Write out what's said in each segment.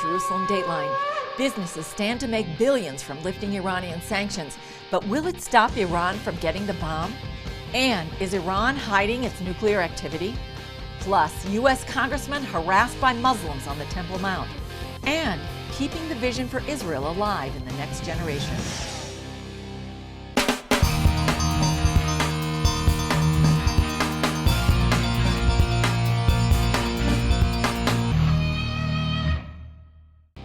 Jerusalem Dateline. Businesses stand to make billions from lifting Iranian sanctions, but will it stop Iran from getting the bomb? And is Iran hiding its nuclear activity? Plus, U.S. congressmen harassed by Muslims on the Temple Mount. And keeping the vision for Israel alive in the next generation.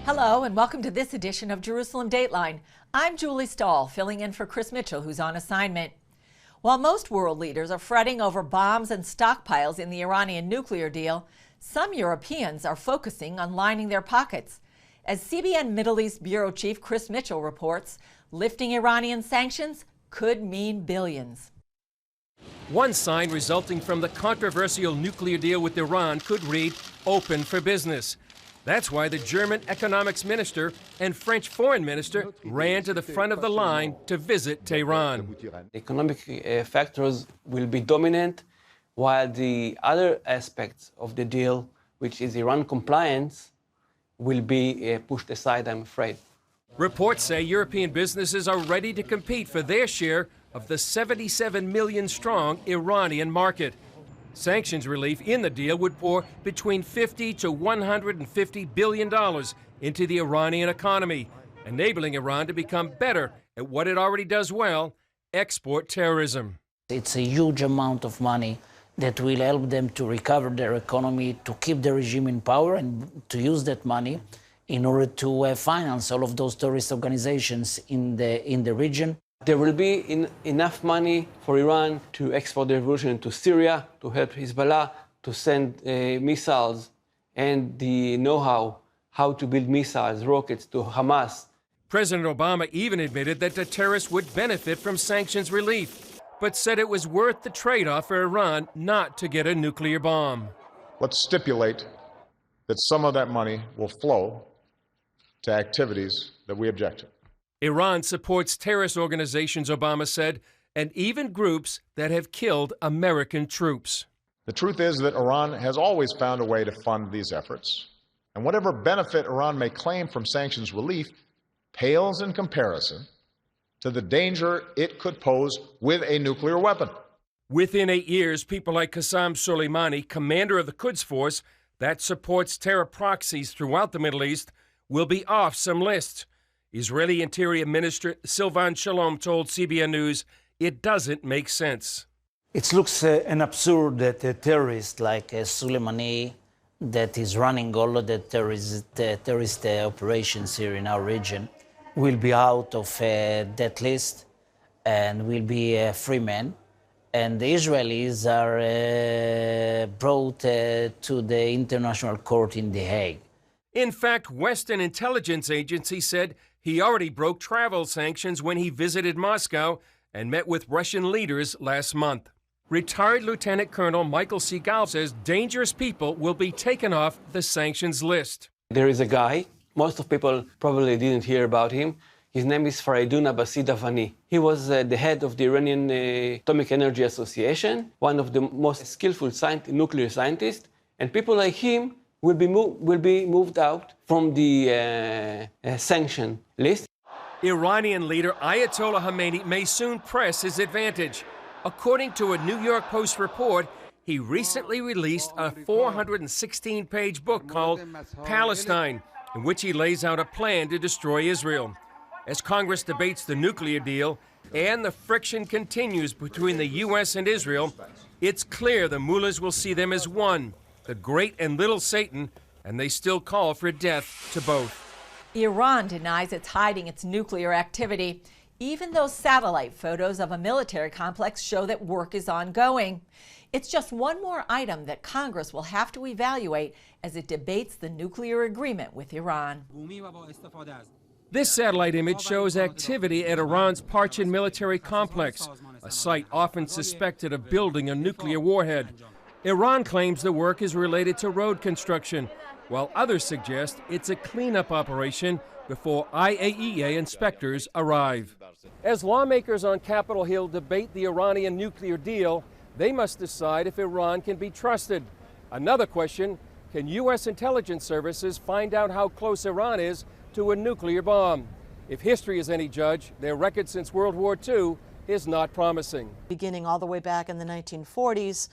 Hello, and welcome to this edition of Jerusalem Dateline. I'm Julie Stahl, filling in for Chris Mitchell, who's on assignment. While most world leaders are fretting over bombs and stockpiles in the Iranian nuclear deal, some Europeans are focusing on lining their pockets. As CBN Middle East Bureau Chief Chris Mitchell reports, lifting Iranian sanctions could mean billions. One sign resulting from the controversial nuclear deal with Iran could read, "Open for business." That's why the German economics minister and French foreign minister ran to the front of the line to visit Tehran. Economic factors will be dominant, while the other aspects of the deal, which is Iran compliance, will be pushed aside, I'm afraid. Reports say European businesses are ready to compete for their share of the 77 million strong Iranian market. Sanctions relief in the deal would pour between $50 to $150 billion into the Iranian economy, enabling Iran to become better at what it already does well, export terrorism. It's a huge amount of money that will help them to recover their economy, to keep the regime in power, and to use that money in order to finance all of those terrorist organizations in the region. There will be enough money for Iran to export the revolution to Syria, to help Hezbollah, to send missiles and the know-how how to build missiles, rockets to Hamas. President Obama even admitted that the terrorists would benefit from sanctions relief, but said it was worth the trade-off for Iran not to get a nuclear bomb. Let's stipulate that some of that money will flow to activities that we object to. Iran supports terrorist organizations, Obama said, and even groups that have killed American troops. The truth is that Iran has always found a way to fund these efforts, and whatever benefit Iran may claim from sanctions relief pales in comparison to the danger it could pose with a nuclear weapon. Within 8 years, people like Qasem Soleimani, commander of the Quds Force that supports terror proxies throughout the Middle East, will be off some lists. Israeli Interior Minister Silvan Shalom told CBN News it doesn't make sense. It looks an absurd that a terrorist like Soleimani, that is running all of the terrorist operations here in our region, will be out of that list and will be a free man. And the Israelis are brought to the International Court in The Hague. In fact, Western intelligence agencies said he already broke travel sanctions when he visited Moscow and met with Russian leaders last month. Retired Lieutenant Colonel Michael Segal says dangerous people will be taken off the sanctions list. There is a guy, most of people probably didn't hear about him. His name is Faridun Abbasi Davani. He was the head of the Iranian Atomic Energy Association, one of the most skillful nuclear scientists, and people like him will be moved out from the sanction list. Iranian leader Ayatollah Khamenei may soon press his advantage. According to a New York Post report, he recently released a 416-page book called Palestine, in which he lays out a plan to destroy Israel. As Congress debates the nuclear deal and the friction continues between the U.S. and Israel, it's clear the mullahs will see them as one, the great and little Satan, and they still call for death to both. Iran denies it's hiding its nuclear activity, even though satellite photos of a military complex show that work is ongoing. It's just one more item that Congress will have to evaluate as it debates the nuclear agreement with Iran. This satellite image shows activity at Iran's Parchin military complex, a site often suspected of building a nuclear warhead. Iran claims the work is related to road construction, while others suggest it's a cleanup operation before IAEA inspectors arrive. As lawmakers on Capitol Hill debate the Iranian nuclear deal, they must decide if Iran can be trusted. Another question, can U.S. intelligence services find out how close Iran is to a nuclear bomb? If history is any judge, their record since World War II is not promising. Beginning all the way back in the 1940s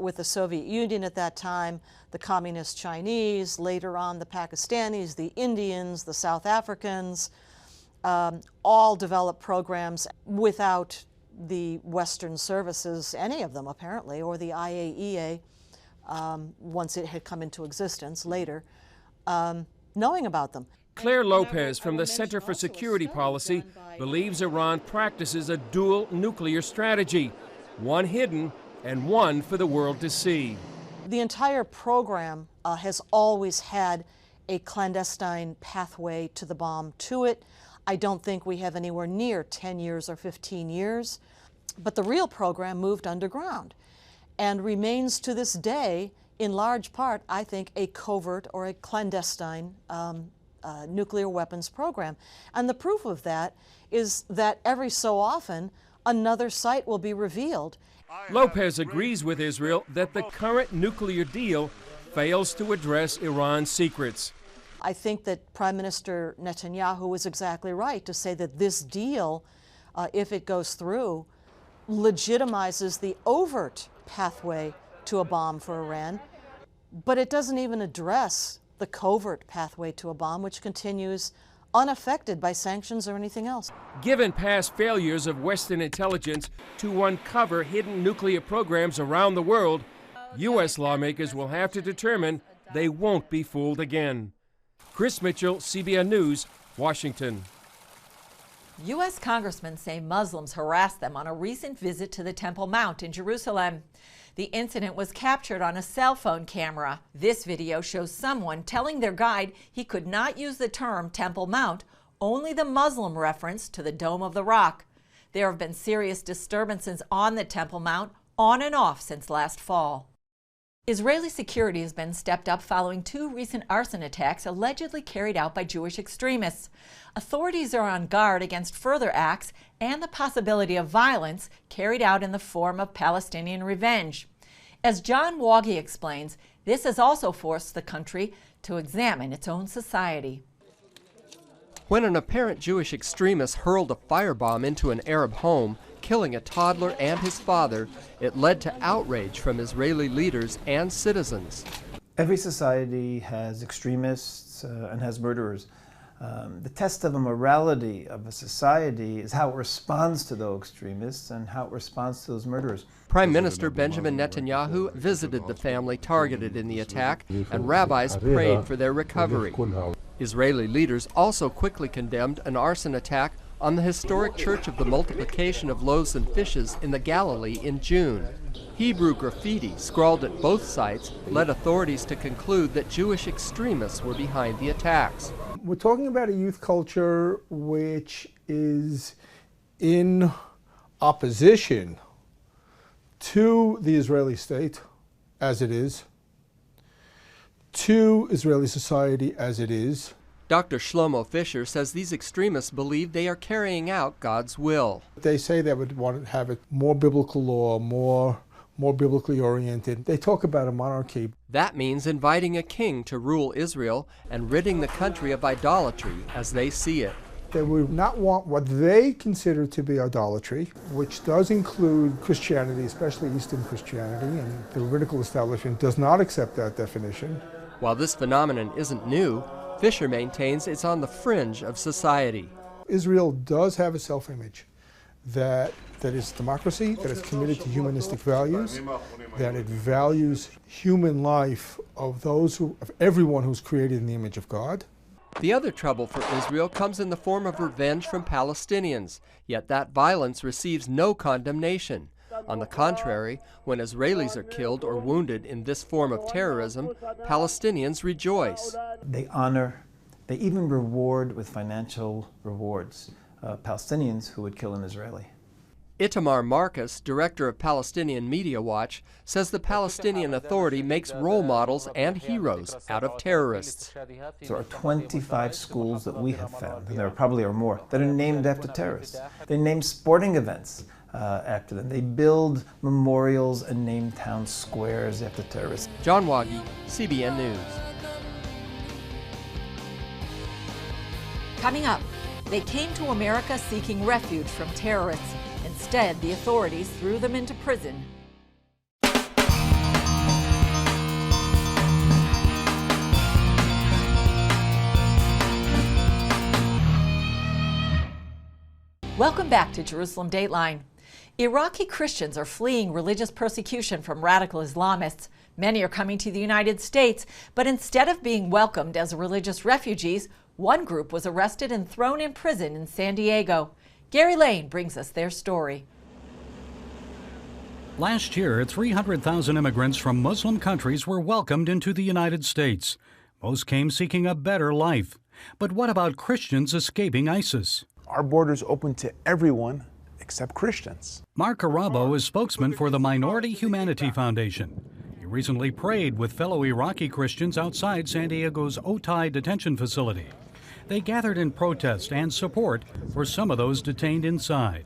with the Soviet Union at that time, the Communist Chinese, later on the Pakistanis, the Indians, the South Africans, all developed programs without the Western services, any of them apparently, or the IAEA, once it had come into existence later, knowing about them. Claire Lopez from the Center for Security Policy believes Iran practices a dual nuclear strategy, one hidden and one for the world to see. The entire program has always had a clandestine pathway to the bomb to it. I don't think we have anywhere near 10 years or 15 years, but the real program moved underground and remains to this day, in large part, I think, a covert or a clandestine nuclear weapons program. And the proof of that is that every so often another site will be revealed. Lopez agrees with Israel that the current nuclear deal fails to address Iran's secrets. I think that Prime Minister Netanyahu is exactly right to say that this deal, if it goes through, legitimizes the overt pathway to a bomb for Iran, but it doesn't even address the covert pathway to a bomb, which continues unaffected by sanctions or anything else. Given past failures of Western intelligence to uncover hidden nuclear programs around the world, U.S. lawmakers will have to determine they won't be fooled again. Chris Mitchell, CBN News, Washington. U.S. congressmen say Muslims harassed them on a recent visit to the Temple Mount in Jerusalem. The incident was captured on a cell phone camera. This video shows someone telling their guide he could not use the term Temple Mount, only the Muslim reference to the Dome of the Rock. There have been serious disturbances on the Temple Mount on and off since last fall. Israeli security has been stepped up following 2 recent arson attacks allegedly carried out by Jewish extremists. Authorities are on guard against further acts and the possibility of violence carried out in the form of Palestinian revenge. As John Waughey explains, this has also forced the country to examine its own society. When an apparent Jewish extremist hurled a firebomb into an Arab home, killing a toddler and his father, it led to outrage from Israeli leaders and citizens. Every society has extremists and has murderers. The test of a morality of a society is how it responds to those extremists and how it responds to those murderers. Prime Minister Benjamin Netanyahu visited the family targeted in the attack, and rabbis prayed for their recovery. Israeli leaders also quickly condemned an arson attack on the historic Church of the Multiplication of Loaves and Fishes in the Galilee in June. Hebrew graffiti scrawled at both sites led authorities to conclude that Jewish extremists were behind the attacks. We're talking about a youth culture which is in opposition to the Israeli state as it is, to Israeli society as it is. Dr. Shlomo Fisher says these extremists believe they are carrying out God's will. They say they would want to have it more biblical law, more biblically oriented. They talk about a monarchy. That means inviting a king to rule Israel and ridding the country of idolatry as they see it. They would not want what they consider to be idolatry, which does include Christianity, especially Eastern Christianity, and the rabbinical establishment does not accept that definition. While this phenomenon isn't new, Fisher maintains it's on the fringe of society. Israel does have a self-image that is democracy, that is committed to humanistic values, that it values human life of everyone who's created in the image of God. The other trouble for Israel comes in the form of revenge from Palestinians, yet that violence receives no condemnation. On the contrary, when Israelis are killed or wounded in this form of terrorism, Palestinians rejoice. They honor, they even reward with financial rewards Palestinians who would kill an Israeli. Itamar Marcus, director of Palestinian Media Watch, says the Palestinian Authority makes role models and heroes out of terrorists. There are 25 schools that we have found, and there probably are more, that are named after terrorists. They name sporting events after them. They build memorials and name town squares after terrorists. John Wagi, CBN News. Coming up, they came to America seeking refuge from terrorists. Instead, the authorities threw them into prison. Welcome back to Jerusalem Dateline. Iraqi Christians are fleeing religious persecution from radical Islamists. Many are coming to the United States, but instead of being welcomed as religious refugees, one group was arrested and thrown in prison in San Diego. Gary Lane brings us their story. Last year, 300,000 immigrants from Muslim countries were welcomed into the United States. Most came seeking a better life. But what about Christians escaping ISIS? Our border's open to everyone except Christians. Mark Arabo is spokesman for the Minority Humanity Foundation. He recently prayed with fellow Iraqi Christians outside San Diego's Otay detention facility. They gathered in protest and support for some of those detained inside.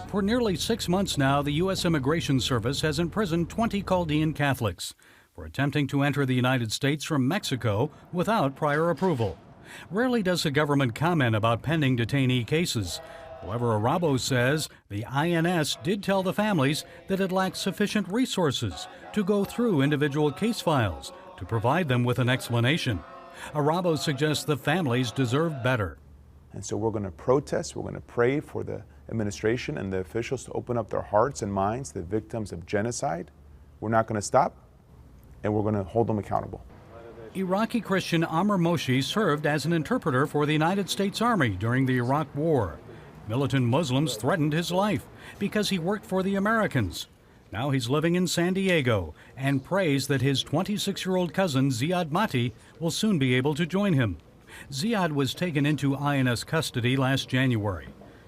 For nearly 6 months now, the U.S. Immigration Service has imprisoned 20 Chaldean Catholics for attempting to enter the United States from Mexico without prior approval. Rarely does the government comment about pending detainee cases. However, Arabo says the INS did tell the families that it lacked sufficient resources to go through individual case files to provide them with an explanation. Arabo suggests the families deserve better. And so we're going to protest, we're going to pray for the administration and the officials to open up their hearts and minds to the victims of genocide. We're not going to stop, and we're going to hold them accountable. Iraqi Christian Amr Moshi served as an interpreter for the United States Army during the Iraq War. Militant Muslims threatened his life because he worked for the Americans. Now he's living in San Diego and prays that his 26-year-old cousin Ziad Mati will soon be able to join him. Ziad was taken into INS custody last January.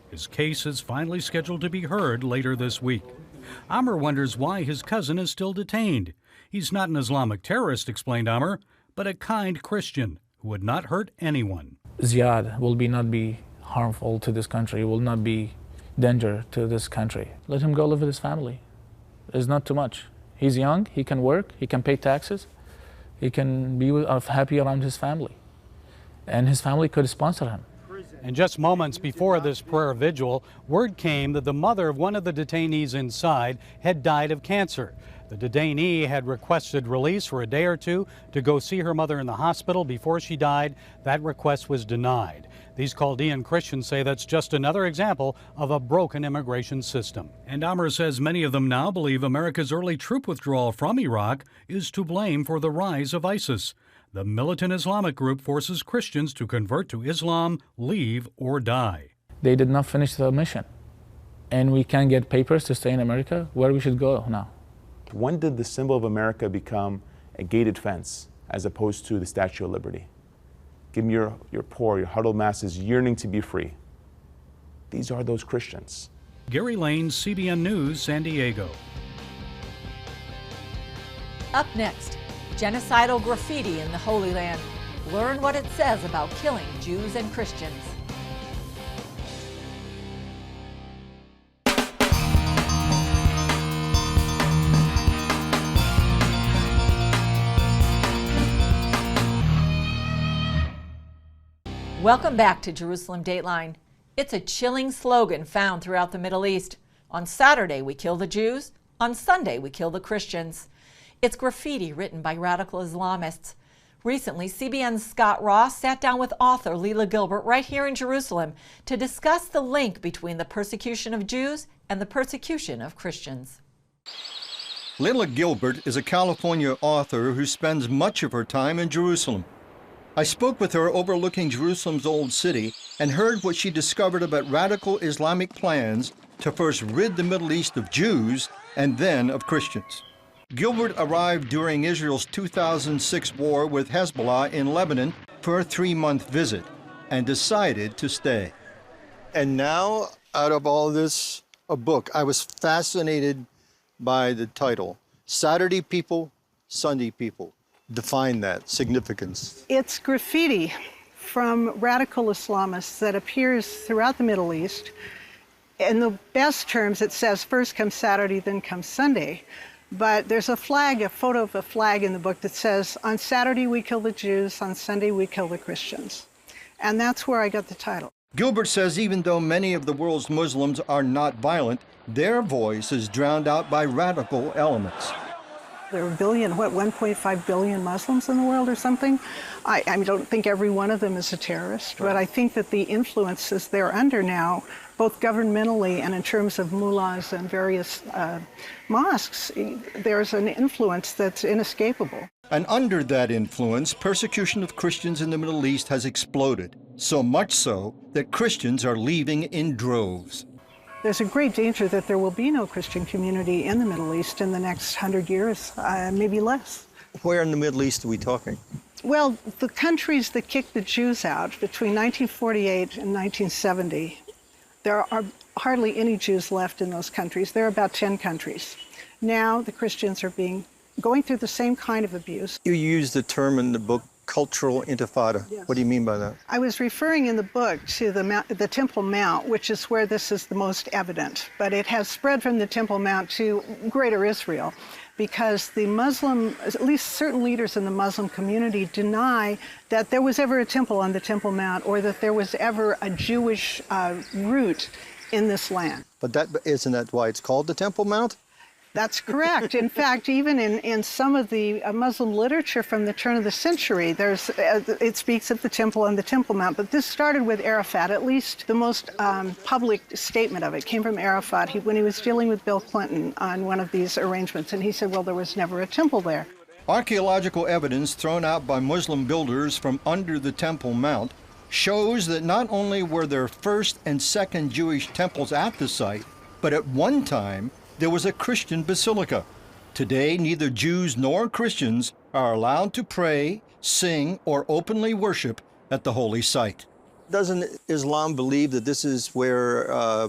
His case is finally scheduled to be heard later this week. Amr wonders why his cousin is still detained. He's not an Islamic terrorist, explained Amr, but a kind Christian who would not hurt anyone. Ziad will not be harmful to this country, will not be danger to this country. Let him go live with his family. It's not too much. He's young, he can work, he can pay taxes, he can be happy around his family. And his family could sponsor him. And just moments before this prayer vigil, word came that the mother of one of the detainees inside had died of cancer. The detainee had requested release for a day or two to go see her mother in the hospital before she died. That request was denied. These Chaldean Christians say that's just another example of a broken immigration system. And Amr says many of them now believe America's early troop withdrawal from Iraq is to blame for the rise of ISIS. The militant Islamic group forces Christians to convert to Islam, leave, or die. They did not finish the mission. And we can't get papers to stay in America. Where we should go now? When did the symbol of America become a gated fence as opposed to the Statue of Liberty? Give me your poor, your huddled masses yearning to be free. These are those Christians. Gary Lane, CBN News, San Diego. Up next, genocidal graffiti in the Holy Land. Learn what it says about killing Jews and Christians. Welcome back to Jerusalem Dateline. It's a chilling slogan found throughout the Middle East. On Saturday, we kill the Jews. On Sunday, we kill the Christians. It's graffiti written by radical Islamists. Recently, CBN's Scott Ross sat down with author Leila Gilbert right here in Jerusalem to discuss the link between the persecution of Jews and the persecution of Christians. Leila Gilbert is a California author who spends much of her time in Jerusalem. I spoke with her overlooking Jerusalem's Old City and heard what she discovered about radical Islamic plans to first rid the Middle East of Jews and then of Christians. Gilbert arrived during Israel's 2006 war with Hezbollah in Lebanon for a 3-month visit and decided to stay. And now, out of all this, a book. I was fascinated by the title, Saturday People, Sunday People. Define that significance. It's graffiti from radical Islamists that appears throughout the Middle East. In the best terms, it says first comes Saturday, then comes Sunday. But there's a flag, a photo of a flag in the book that says, on Saturday we kill the Jews, on Sunday we kill the Christians. And that's where I got the title. Gilbert says even though many of the world's Muslims are not violent, their voice is drowned out by radical elements. There are 1.5 billion Muslims in the world or something. I don't think every one of them is a terrorist, but I think that the influences they're under now, both governmentally and in terms of mullahs and various mosques, there's an influence that's inescapable. And under that influence, persecution of Christians in the Middle East has exploded, so much so that Christians are leaving in droves. There's a great danger that there will be no Christian community in the Middle East in the next 100 years, maybe less. Where in the Middle East are we talking? Well, the countries that kicked the Jews out between 1948 and 1970, there are hardly any Jews left in those countries. There are about 10 countries. Now the Christians are going through the same kind of abuse. You use the term in the book, cultural intifada. Yes. What do you mean by that? I was referring in the book to the Temple Mount, which is where this is the most evident. But it has spread from the Temple Mount to greater Israel because the Muslim, at least certain leaders in the Muslim community, deny that there was ever a temple on the Temple Mount or that there was ever a Jewish root in this land. But isn't that why it's called the Temple Mount? That's correct. In fact, even in some of the Muslim literature from the turn of the century, it speaks of the temple on the Temple Mount. But this started with Arafat. At least the most public statement of it came from Arafat when he was dealing with Bill Clinton on one of these arrangements. And he said, well, there was never a temple there. Archaeological evidence thrown out by Muslim builders from under the Temple Mount shows that not only were there first and second Jewish temples at the site, but at one time, there was a Christian basilica. Today, neither Jews nor Christians are allowed to pray, sing, or openly worship at the holy site. Doesn't Islam believe that this is where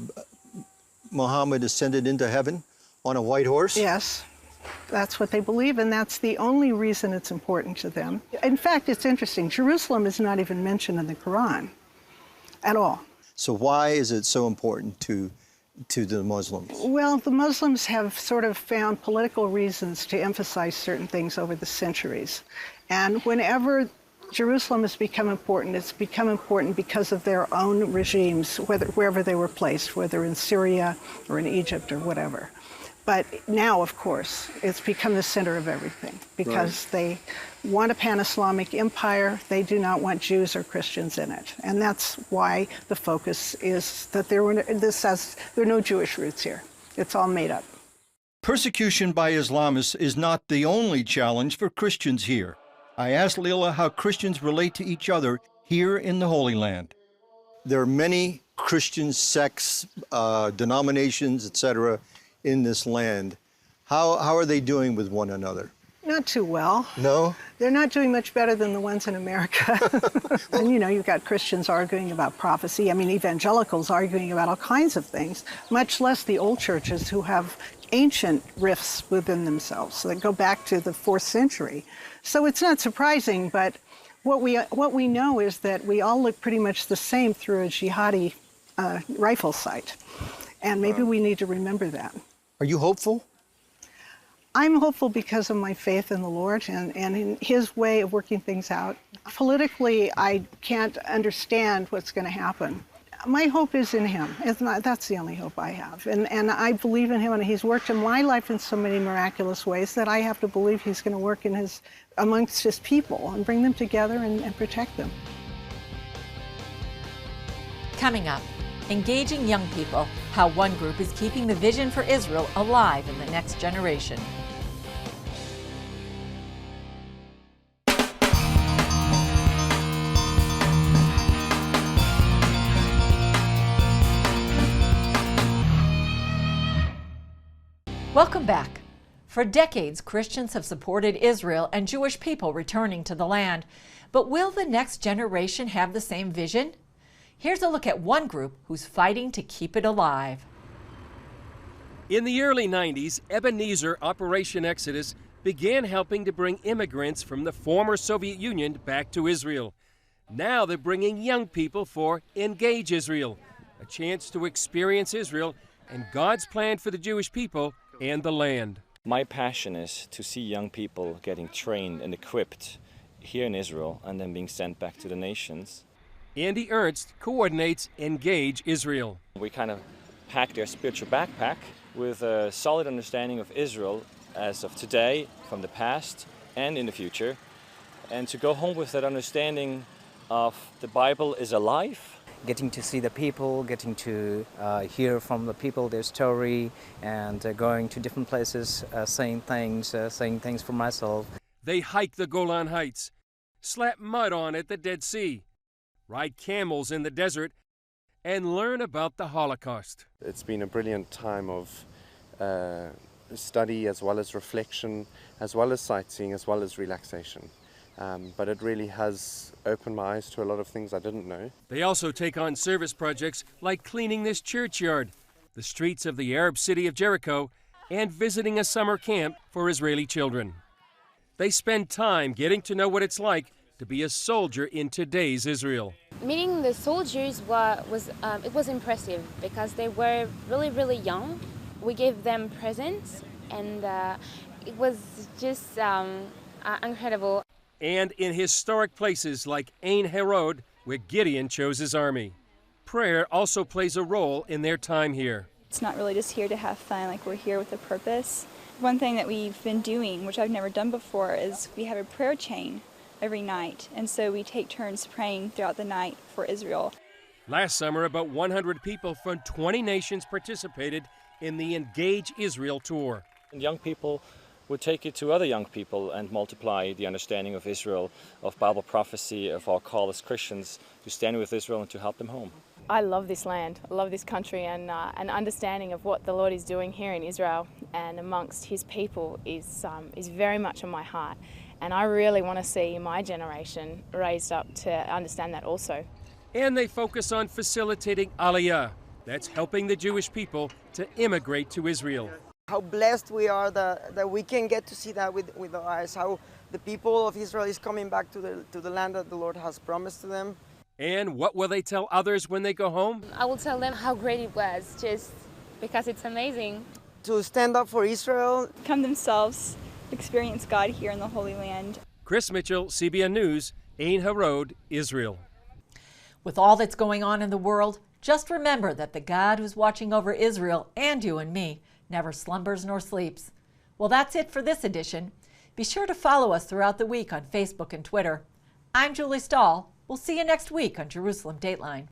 Muhammad ascended into heaven on a white horse? Yes, that's what they believe, and that's the only reason it's important to them. In fact, it's interesting. Jerusalem is not even mentioned in the Quran at all. So why is it so important to the Muslims? Well, the Muslims have sort of found political reasons to emphasize certain things over the centuries. And whenever Jerusalem has become important, it's become important because of their own regimes, wherever they were placed, whether in Syria or in Egypt or whatever. But now, of course, it's become the center of everything because they want a pan-Islamic empire. They do not want Jews or Christians in it. And that's why the focus is that there are no Jewish roots here. It's all made up. Persecution by Islamists is not the only challenge for Christians here. I asked Leila how Christians relate to each other here in the Holy Land. There are many Christian sects, denominations, etc., in this land. How are they doing with one another? Not too well. No? They're not doing much better than the ones in America. And you've got Christians arguing about prophecy. I mean, evangelicals arguing about all kinds of things, much less the old churches who have ancient rifts within themselves that go back to the 4th century. So it's not surprising, but what we know is that we all look pretty much the same through a jihadi rifle sight. And maybe we need to remember that. Are you hopeful? I'm hopeful because of my faith in the Lord and in His way of working things out. Politically, I can't understand what's going to happen. My hope is in Him. That's the only hope I have. And I believe in Him, and He's worked in my life in so many miraculous ways that I have to believe He's going to work amongst His people and bring them together and protect them. Coming up, engaging young people, how one group is keeping the vision for Israel alive in the next generation. Welcome back. For decades, Christians have supported Israel and Jewish people returning to the land. But will the next generation have the same vision? Here's a look at one group who's fighting to keep it alive. In the early 90s, Ebenezer Operation Exodus began helping to bring immigrants from the former Soviet Union back to Israel. Now they're bringing young people for Engage Israel, a chance to experience Israel and God's plan for the Jewish people and the land. My passion is to see young people getting trained and equipped here in Israel and then being sent back to the nations. Andy Ernst coordinates Engage Israel. We kind of pack their spiritual backpack with a solid understanding of Israel as of today, from the past, and in the future, and to go home with that understanding of the Bible is alive. Getting to see the people, getting to hear from the people their story, and going to different places, saying things for myself. They hike the Golan Heights, slap mud on at the Dead Sea, ride camels in the desert, and learn about the Holocaust. It's been a brilliant time of study as well as reflection, as well as sightseeing, as well as relaxation. But it really has opened my eyes to a lot of things I didn't know. They also take on service projects like cleaning this churchyard, the streets of the Arab city of Jericho, and visiting a summer camp for Israeli children. They spend time getting to know what it's like to be a soldier in today's Israel. Meeting the soldiers was impressive because they were really young. We gave them presents, and it was just incredible. And in historic places like Ein Herod, where Gideon chose his army. Prayer also plays a role in their time here. It's not really just here to have fun, like we're here with a purpose. One thing that we've been doing, which I've never done before, is we have a prayer chain every night, and so we take turns praying throughout the night for Israel. Last summer, about 100 people from 20 nations participated in the Engage Israel tour. And young people would take it to other young people and multiply the understanding of Israel, of Bible prophecy, of our call as Christians to stand with Israel and to help them home. I love this land, I love this country, and an understanding of what the Lord is doing here in Israel and amongst His people is very much on my heart. And I really want to see my generation raised up to understand that also. And they focus on facilitating Aliyah. That's helping the Jewish people to immigrate to Israel. How blessed we are that we can get to see that with our eyes, how the people of Israel is coming back to the land that the Lord has promised to them. And what will they tell others when they go home? I will tell them how great it was, just because it's amazing. To stand up for Israel. Come themselves, experience God here in the Holy Land. Chris Mitchell, CBN News, Ein Herod, Israel. With all that's going on in the world, just remember that the God who's watching over Israel and you and me never slumbers nor sleeps. Well, that's it for this edition. Be sure to follow us throughout the week on Facebook and Twitter. I'm Julie Stahl. We'll see you next week on Jerusalem Dateline.